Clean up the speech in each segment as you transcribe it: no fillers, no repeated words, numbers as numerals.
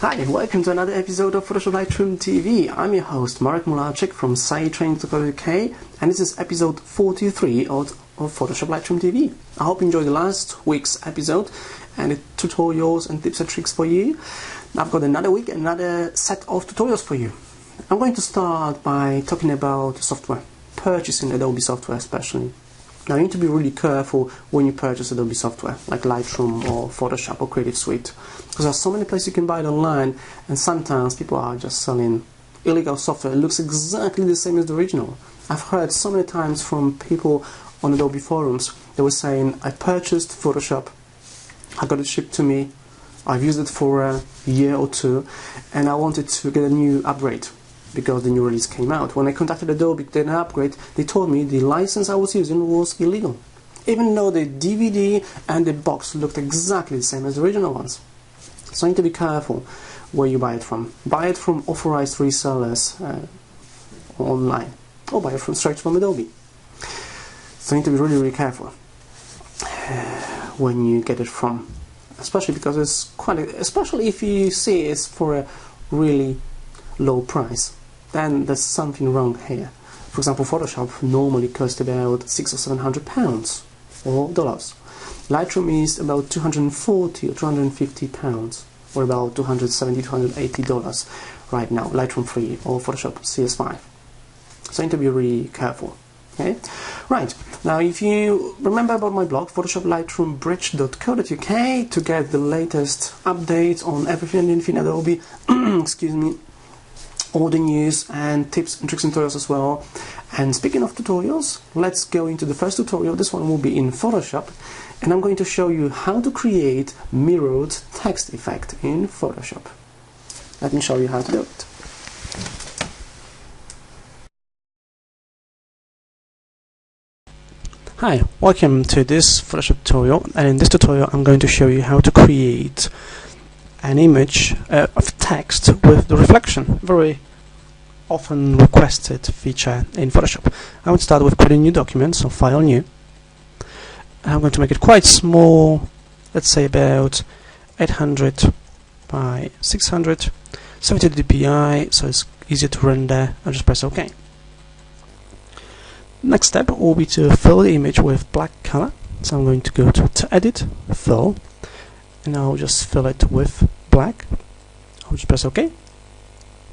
Hi, welcome to another episode of Photoshop Lightroom TV. I'm your host, Marek Mularczyk from sitetraining.co.uk, and this is episode 43 of Photoshop Lightroom TV. I hope you enjoyed the last week's episode and the tutorials and tips and tricks for you. I've got another week, another set of tutorials for you. I'm going to start by talking about software, purchasing Adobe software especially. Now you need to be really careful when you purchase Adobe software like Lightroom or Photoshop or Creative Suite, because there's so many places you can buy it online, and sometimes people are just selling illegal software. It looks exactly the same as the original. I've heard so many times from people on Adobe forums, they were saying, I purchased Photoshop, I got it shipped to me, I've used it for a year or two, and I wanted to get a new upgrade because the new release came out. When I contacted Adobe to get an upgrade, they told me the license I was using was illegal, even though the DVD and the box looked exactly the same as the original ones. So you need to be careful where you buy it from. Buy it from authorized resellers online, or buy it from straight from Adobe. So you need to be really, really careful when you get it from, especially because it's especially if you see it's for a really low price. Then there's something wrong here. For example, Photoshop normally costs about £600 or £700 or dollars. Lightroom is about £240 or £250 or about $270, $280 right now. Lightroom 3 or Photoshop CS5. So you need to be really careful. Okay, right. Now, if you remember about my blog, photoshoplightroombridge.co.uk, to get the latest updates on everything and anything Adobe, excuse me, all the news and tips and tricks and tutorials as well. And speaking of tutorials, let's go into the first tutorial. This one will be in Photoshop, and I'm going to show you how to create mirrored text effect in Photoshop. Let me show you how to do it. Hi, welcome to this Photoshop tutorial, and in this tutorial I'm going to show you how to create an image of text with the reflection, very often requested feature in Photoshop. I would start with creating a new document, so File, New. I'm going to make it quite small, let's say about 800 by 600, 70 dpi, so it's easier to render. I'll just press OK. Next step will be to fill the image with black color, so I'm going to go to Edit, Fill, and I'll just fill it with black. I'll just press OK.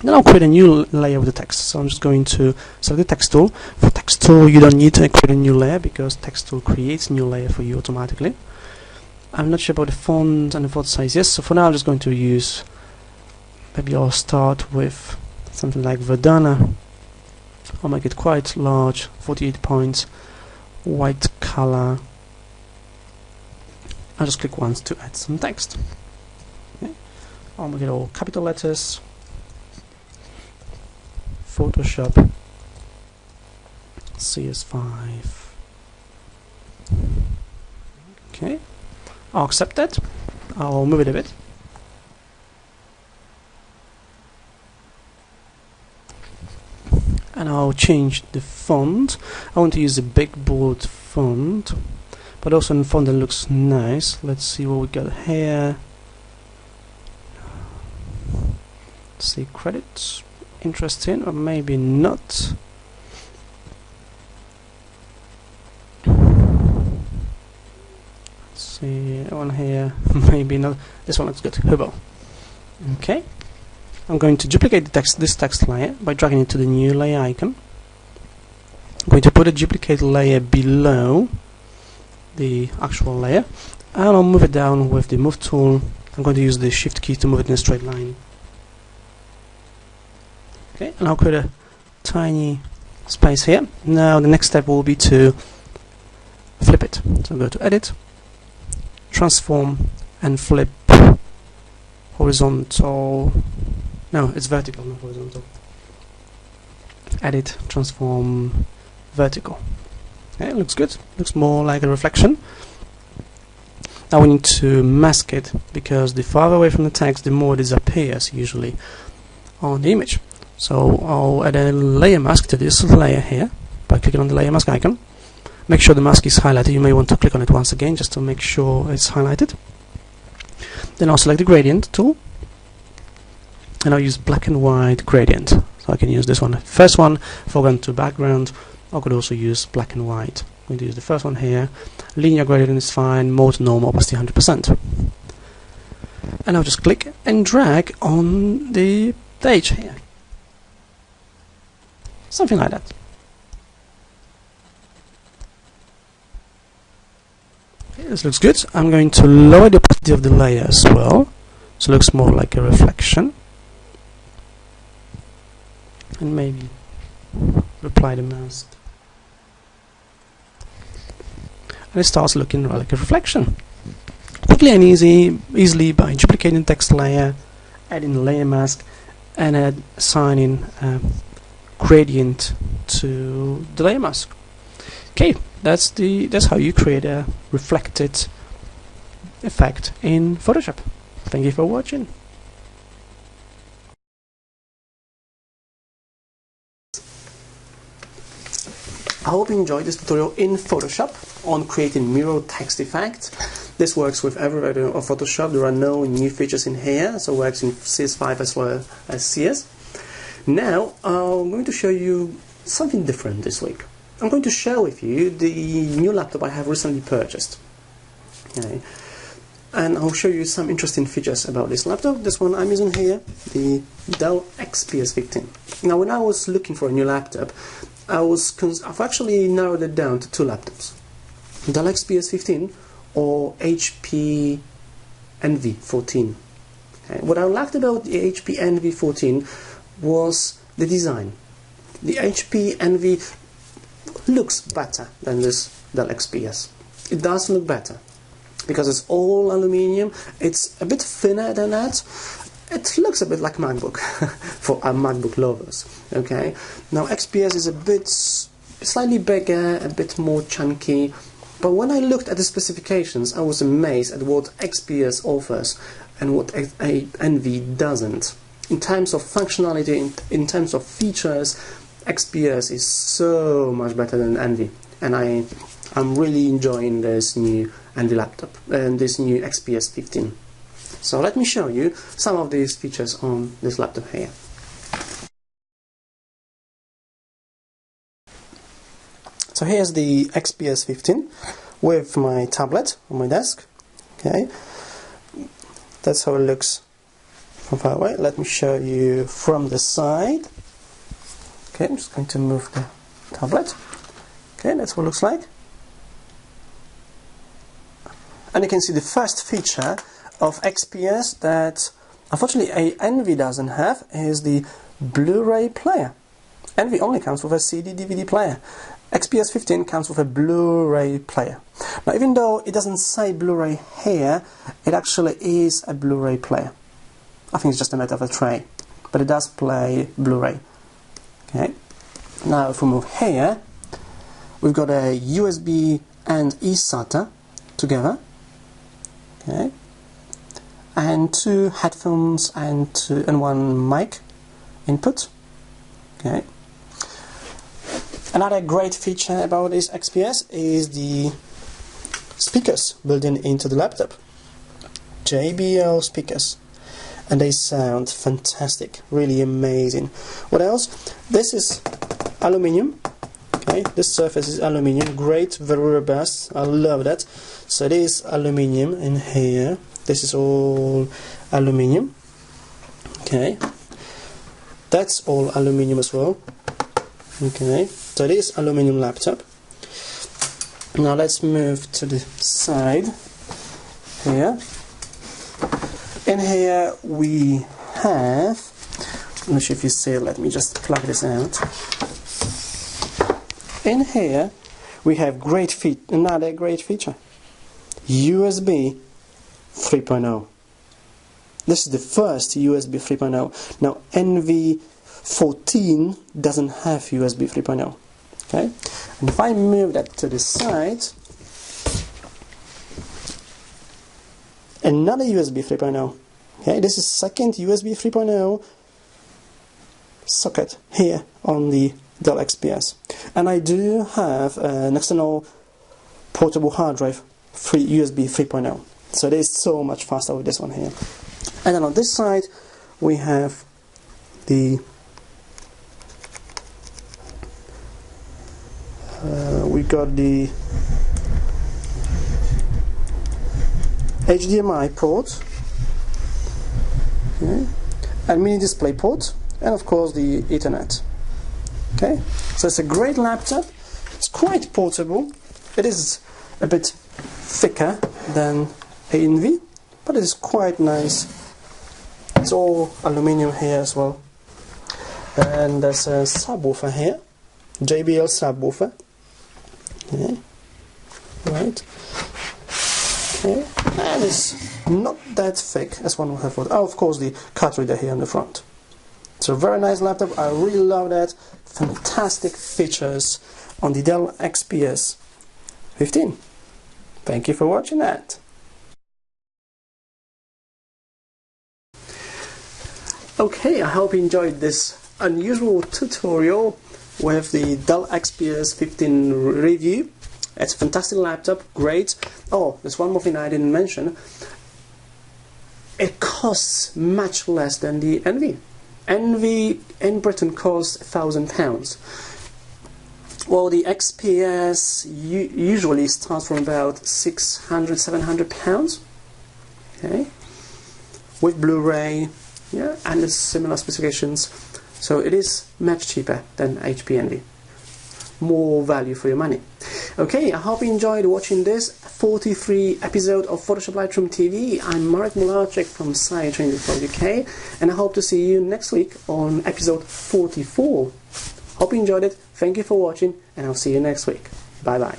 Then I'll create a new layer with the text. So I'm just going to select the text tool. For text tool, you don't need to create a new layer because text tool creates a new layer for you automatically. I'm not sure about the font and the font size. Yes, so for now I'm just going to use, maybe I'll start with something like Verdana. I'll make it quite large, 48 points, white color. I'll just click once to add some text. Okay. I'll make it all capital letters. Photoshop CS5. Okay. I'll accept that. I'll move it a bit. And I'll change the font. I want to use a big bold font, but also a font that looks nice. Let's see what we got here. Let's see, credits. Interesting, or maybe not. Let's see, one here. Maybe not. This one looks good. Hubo. Okay. I'm going to duplicate the text, this text layer by dragging it to the new layer icon. I'm going to put a duplicate layer below the actual layer, and I'll move it down with the Move tool. I'm going to use the Shift key to move it in a straight line. Okay, and I'll create a tiny space here. Now the next step will be to flip it. So go to Edit, Transform, and flip horizontal. No, it's vertical, not horizontal. Edit, Transform, Vertical. Okay, looks good. Looks more like a reflection. Now we need to mask it, because the farther away from the text, the more it disappears usually on the image. So I'll add a layer mask to this layer here by clicking on the layer mask icon. Make sure the mask is highlighted. You may want to click on it once again just to make sure it's highlighted. Then I'll select the gradient tool and I'll use black and white gradient. So I can use this one. First one, foreground to background. I could also use black and white. I'm going to use the first one here. Linear gradient is fine. Mode normal, opacity 100%. And I'll just click and drag on the edge here. Something like that. Okay, this looks good. I'm going to lower the opacity of the layer as well, so it looks more like a reflection. And maybe apply the mask. And it starts looking like a reflection. Quickly and easily by duplicating text layer, adding a layer mask, and assigning gradient to the layer mask. Okay, that's how you create a reflected effect in Photoshop. Thank you for watching. I hope you enjoyed this tutorial in Photoshop on creating mirror text effect. This works with every version of Photoshop. There are no new features in here, so it works in CS5 as well as CS. Now I'm going to show you something different this week. I'm going to share with you the new laptop I have recently purchased. Okay. And I'll show you some interesting features about this laptop. This one I'm using here, the Dell XPS 15. Now when I was looking for a new laptop, I've actually narrowed it down to two laptops, Dell XPS 15 or HP Envy 14. Okay. What I liked about the HP Envy 14 was the design. The HP Envy looks better than this Dell XPS. It does look better because it's all aluminium. It's a bit thinner than that. It looks a bit like MacBook for our MacBook lovers. Okay. Now XPS is a bit slightly bigger, a bit more chunky. But when I looked at the specifications, I was amazed at what XPS offers and what Envy doesn't. In terms of functionality, in terms of features, XPS is so much better than Envy, and I'm really enjoying this new Envy laptop and this new XPS 15. So let me show you some of these features on this laptop here. So here's the XPS 15 with my tablet on my desk. Okay, that's how it looks from far away. Let me show you from the side. Okay, I'm just going to move the tablet. Okay, that's what it looks like. And you can see the first feature of XPS that unfortunately Envy doesn't have is the Blu-ray player. Envy only comes with a CD-DVD player. XPS 15 comes with a Blu-ray player. Now even though it doesn't say Blu-ray here, it actually is a Blu-ray player. I think it's just a matter of a tray, but it does play Blu-ray. Okay. Now if we move here, we've got a USB and eSATA together. Okay. And two headphones and one mic input. Okay. Another great feature about this XPS is the speakers built into the laptop. JBL speakers. And they sound fantastic, really amazing. What else? This is aluminium. Okay, this surface is aluminium, great, very robust. I love that. So it is aluminium in here. This is all aluminium. Okay, that's all aluminium as well. Okay, so it is aluminium laptop. Now let's move to the side here. In here we have, I'm not sure if you see it, let me just plug this out. In here we have another great feature, USB 3.0. This is the first USB 3.0. Now Envy 14 doesn't have USB 3.0. Okay, and if I move that to the side, another USB 3.0. Okay, this is second USB 3.0 socket here on the Dell XPS, and I do have an external portable hard drive, USB 3.0. So it is so much faster with this one here. And then on this side we have the HDMI port, okay, and mini display port, and of course the Ethernet. Okay, so it's a great laptop. It's quite portable. It is a bit thicker than ANV, but it is quite nice. It's all aluminium here as well, and there's a subwoofer here, JBL subwoofer. Okay. Right. Okay. And it's not that thick as one would have thought. Oh, of course, the card reader here on the front. So very nice laptop. I really love that. Fantastic features on the Dell XPS 15. Thank you for watching that. Okay, I hope you enjoyed this unusual tutorial with the Dell XPS 15 review. It's a fantastic laptop, great. Oh, there's one more thing I didn't mention. It costs much less than the NV. NV in Britain costs £1,000. Well, the XPS usually starts from about £600–700. Okay, with Blu-ray, yeah, and it's similar specifications. So it is much cheaper than HP NV. More value for your money. Okay, I hope you enjoyed watching this 43 episode of Photoshop Lightroom TV. I'm Marek Mularczyk from UK, and I hope to see you next week on episode 44. Hope you enjoyed it. Thank you for watching, and I'll see you next week. Bye bye.